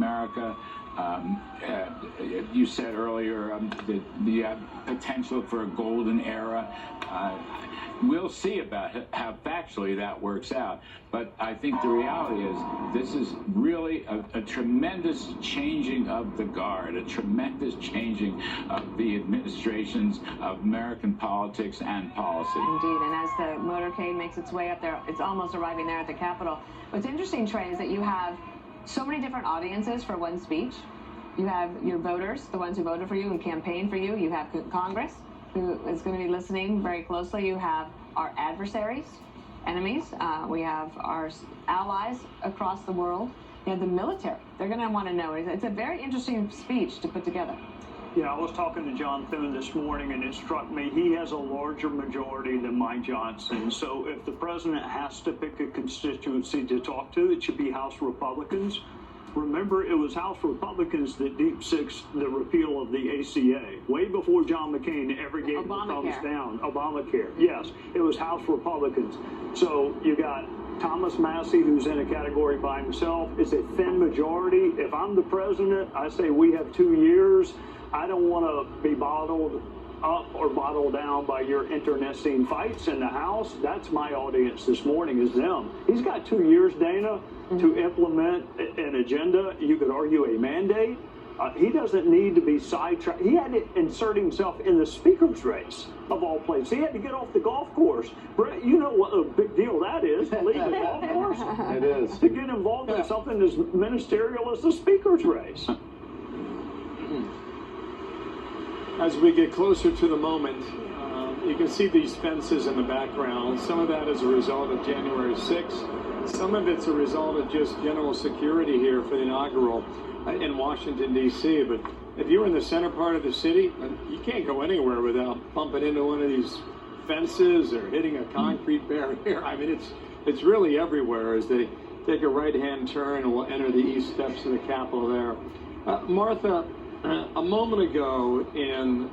America. You said earlier the potential for a golden era. We'll see about how factually that works out. But I think the reality is this is really a tremendous changing of the guard, a tremendous changing of the administrations of American politics and policy. Indeed, and as the motorcade makes its way up there, it's almost arriving there at the Capitol. What's interesting, Trey, is that you have so many different audiences for one speech. You have your voters, the ones who voted for you and campaigned for you. You have Congress, who is going to be listening very closely. You have our adversaries, enemies. We have our allies across the world. You have the military. They're going to want to know. It's a very interesting speech to put together. Yeah, I was talking to John Thune this morning, and it struck me he has a larger majority than Mike Johnson. So if the president has to pick a constituency to talk to, it should be House Republicans. Remember, it was House Republicans that deep-sixed the repeal of the ACA, way before John McCain ever gave the thumbs down. Obamacare. Yes, it was House Republicans. So you got Thomas Massey, who's in a category by himself. It's a thin majority. If I'm the president, I say we have 2 years. I don't want to be bottled up or bottled down by your internecine fights in the House. That's my audience this morning, is them. He's got 2 years, Dana, to implement an agenda. You could argue a mandate. He doesn't need to be sidetracked. He had to insert himself in the speaker's race, of all places. He had to get off the golf course. Brett, you know what a big deal that is, to leave the golf course? It is. To get involved in something as ministerial as the speaker's race. As we get closer to the moment, you can see these fences in the background. Some of that is a result of January 6th. Some of it's a result of just general security here for the inaugural in Washington, D.C. But if you're in the center part of the city, you can't go anywhere without bumping into one of these fences or hitting a concrete barrier. I mean, it's really everywhere as they take a right-hand turn and will enter the east steps of the Capitol there. Martha, a moment ago in